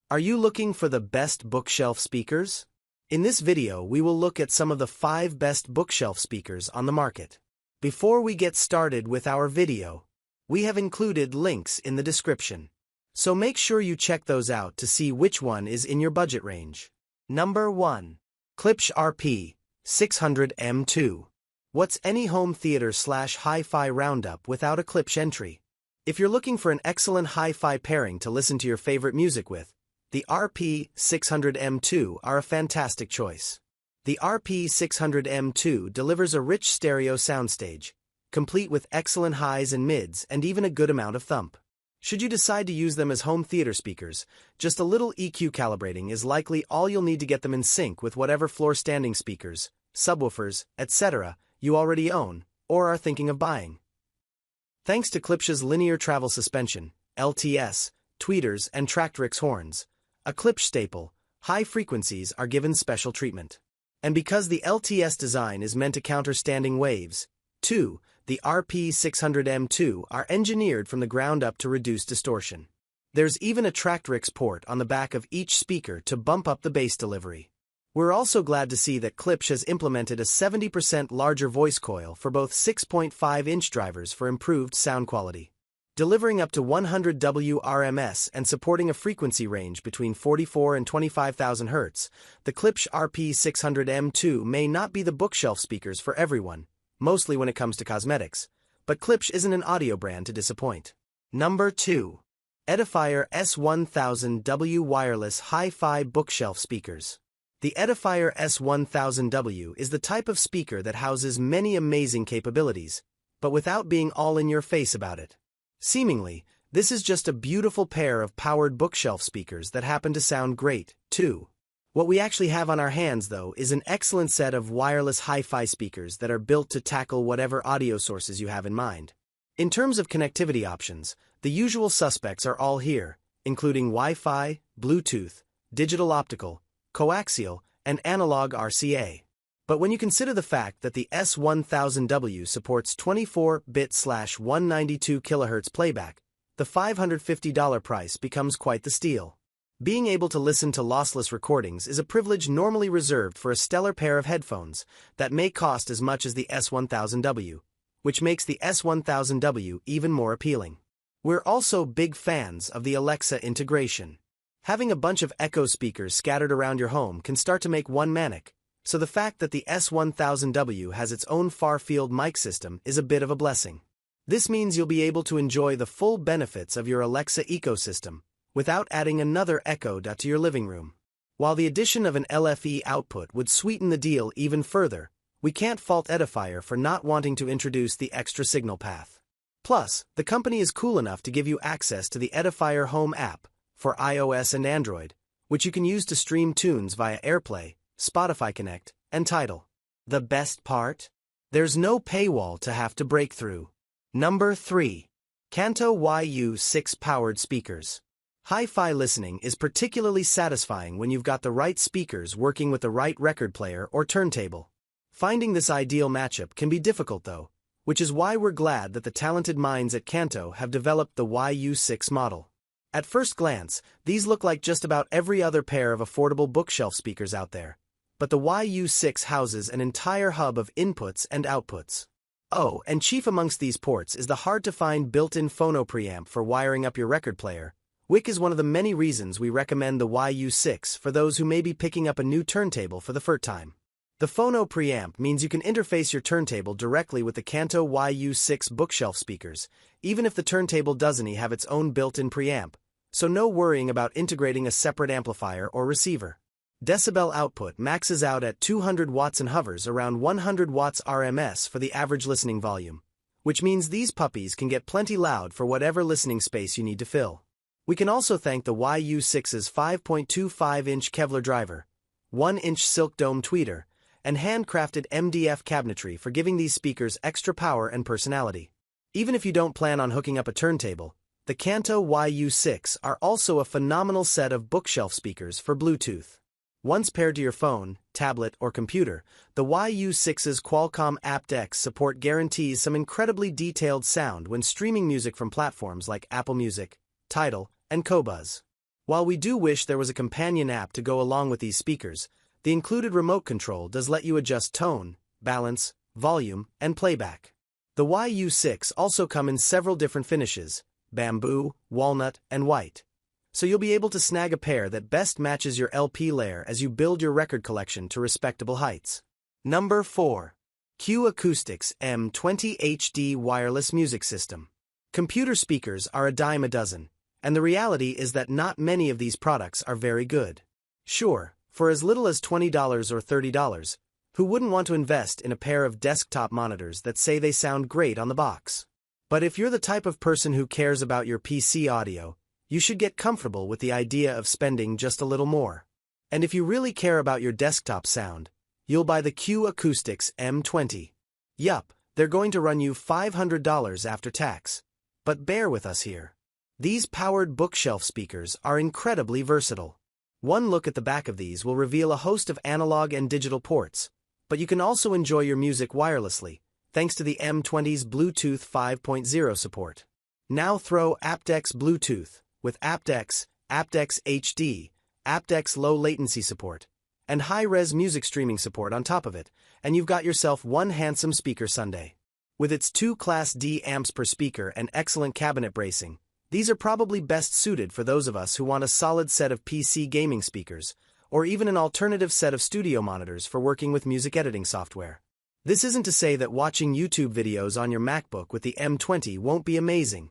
Are you looking for the best bookshelf speakers? In this video, we will look at some of the 5 best bookshelf speakers on the market. Before we get started with our video, we have included links in the description. So make sure you check those out to see which one is in your budget range. Number 1. Klipsch RP-600M II. What's any home theater/hi-fi roundup without a Klipsch entry? If you're looking for an excellent hi-fi pairing to listen to your favorite music with, the RP-600M II are a fantastic choice. The RP-600M II delivers a rich stereo soundstage, complete with excellent highs and mids and even a good amount of thump. Should you decide to use them as home theater speakers, just a little EQ calibrating is likely all you'll need to get them in sync with whatever floor-standing speakers, subwoofers, etc. you already own or are thinking of buying. Thanks to Klipsch's linear travel suspension, LTS, tweeters and Tractrix horns, a Klipsch staple, high frequencies are given special treatment. And because the LTS design is meant to counter standing waves, too, the RP-600M II are engineered from the ground up to reduce distortion. There's even a Tractrix port on the back of each speaker to bump up the bass delivery. We're also glad to see that Klipsch has implemented a 70% larger voice coil for both 6.5-inch drivers for improved sound quality. Delivering up to 100 W RMS and supporting a frequency range between 44 and 25,000 Hz, the Klipsch RP-600M II may not be the bookshelf speakers for everyone, mostly when it comes to cosmetics, but Klipsch isn't an audio brand to disappoint. Number 2. Edifier S1000W Wireless Hi-Fi Bookshelf Speakers. The Edifier S1000W is the type of speaker that houses many amazing capabilities, but without being all in your face about it. Seemingly, this is just a beautiful pair of powered bookshelf speakers that happen to sound great, too. What we actually have on our hands, though, is an excellent set of wireless hi-fi speakers that are built to tackle whatever audio sources you have in mind. In terms of connectivity options, the usual suspects are all here, including Wi-Fi, Bluetooth, digital optical, coaxial, and analog RCA. But when you consider the fact that the S1000W supports 24-bit/192 kHz playback, the $550 price becomes quite the steal. Being able to listen to lossless recordings is a privilege normally reserved for a stellar pair of headphones that may cost as much as the S1000W, which makes the S1000W even more appealing. We're also big fans of the Alexa integration. Having a bunch of Echo speakers scattered around your home can start to make one manic, so the fact that the S1000W has its own far-field mic system is a bit of a blessing. This means you'll be able to enjoy the full benefits of your Alexa ecosystem without adding another Echo dot to your living room. While the addition of an LFE output would sweeten the deal even further, we can't fault Edifier for not wanting to introduce the extra signal path. Plus, the company is cool enough to give you access to the Edifier Home app for iOS and Android, which you can use to stream tunes via AirPlay, Spotify Connect, and Tidal. The best part? There's no paywall to have to break through. Number 3. Kanto YU6 Powered Speakers. Hi-fi listening is particularly satisfying when you've got the right speakers working with the right record player or turntable. Finding this ideal matchup can be difficult though, which is why we're glad that the talented minds at Kanto have developed the YU6 model. At first glance, these look like just about every other pair of affordable bookshelf speakers out there, but the YU6 houses an entire hub of inputs and outputs. Oh, and chief amongst these ports is the hard-to-find built-in phono preamp for wiring up your record player, which is one of the many reasons we recommend the YU6 for those who may be picking up a new turntable for the first time. The phono preamp means you can interface your turntable directly with the Kanto YU6 bookshelf speakers, even if the turntable doesn't have its own built-in preamp, so no worrying about integrating a separate amplifier or receiver. Decibel output maxes out at 200 watts and hovers around 100 watts RMS for the average listening volume, which means these puppies can get plenty loud for whatever listening space you need to fill. We can also thank the YU6's 5.25-inch Kevlar driver, 1-inch silk dome tweeter, and handcrafted MDF cabinetry for giving these speakers extra power and personality. Even if you don't plan on hooking up a turntable, the Kanto YU6 are also a phenomenal set of bookshelf speakers for Bluetooth. Once paired to your phone, tablet, or computer, the YU6's Qualcomm aptX support guarantees some incredibly detailed sound when streaming music from platforms like Apple Music, Tidal, and Qobuz. While we do wish there was a companion app to go along with these speakers, the included remote control does let you adjust tone, balance, volume, and playback. The YU6 also come in several different finishes: bamboo, walnut, and white. So you'll be able to snag a pair that best matches your LP layer as you build your record collection to respectable heights. Number 4. KYU Acoustics M20 HD Wireless Music System. Computer speakers are a dime a dozen, and the reality is that not many of these products are very good. Sure, for as little as $20 or $30, who wouldn't want to invest in a pair of desktop monitors that say they sound great on the box? But if you're the type of person who cares about your PC audio, you should get comfortable with the idea of spending just a little more. And if you really care about your desktop sound, you'll buy the KYU Acoustics M20. Yup, they're going to run you $500 after tax. But bear with us here. These powered bookshelf speakers are incredibly versatile. One look at the back of these will reveal a host of analog and digital ports, but you can also enjoy your music wirelessly, thanks to the M20's Bluetooth 5.0 support. Now throw aptX Bluetooth, with aptX, aptX HD, aptX low latency support, and high-res music streaming support on top of it, and you've got yourself one handsome speaker sundae. With its 2 Class D amps per speaker and excellent cabinet bracing, these are probably best suited for those of us who want a solid set of PC gaming speakers, or even an alternative set of studio monitors for working with music editing software. This isn't to say that watching YouTube videos on your MacBook with the M20 won't be amazing.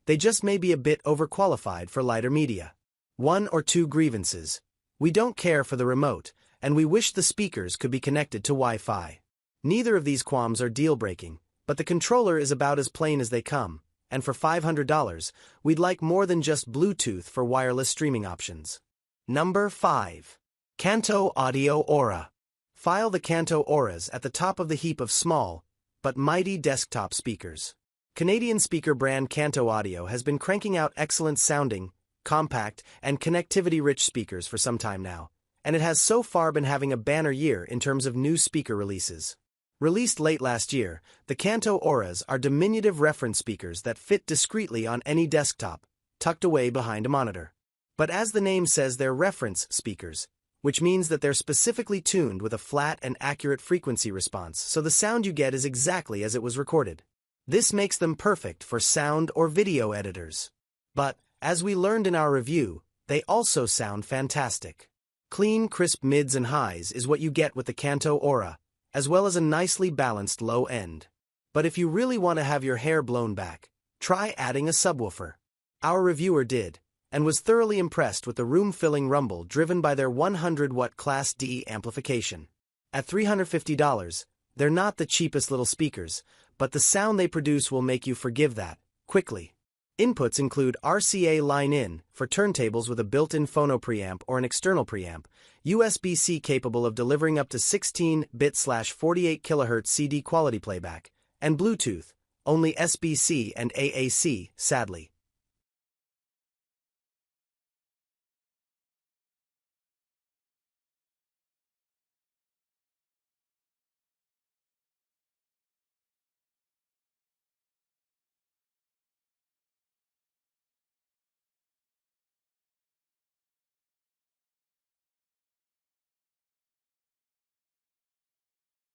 They just may be a bit overqualified for lighter media. 1 or 2 grievances. We don't care for the remote, and we wish the speakers could be connected to Wi-Fi. Neither of these qualms are deal-breaking, but the controller is about as plain as they come, and for $500, we'd like more than just Bluetooth for wireless streaming options. Number 5. Kanto Audio Ora. File the Kanto Auras at the top of the heap of small, but mighty desktop speakers. Canadian speaker brand Kanto Audio has been cranking out excellent sounding, compact, and connectivity-rich speakers for some time now, and it has so far been having a banner year in terms of new speaker releases. Released late last year, the Kanto Auras are diminutive reference speakers that fit discreetly on any desktop, tucked away behind a monitor. But as the name says, they're reference speakers, which means that they're specifically tuned with a flat and accurate frequency response, so the sound you get is exactly as it was recorded. This makes them perfect for sound or video editors. But, as we learned in our review, they also sound fantastic. Clean, crisp mids and highs is what you get with the Kanto Ora, as well as a nicely balanced low end. But if you really want to have your hair blown back, try adding a subwoofer. Our reviewer did, and was thoroughly impressed with the room-filling rumble driven by their 100-watt Class D amplification. At $350, they're not the cheapest little speakers, but the sound they produce will make you forgive that, quickly. Inputs include RCA line-in, for turntables with a built-in phono preamp or an external preamp, USB-C capable of delivering up to 16-bit/48 kHz CD quality playback, and Bluetooth, only SBC and AAC, sadly.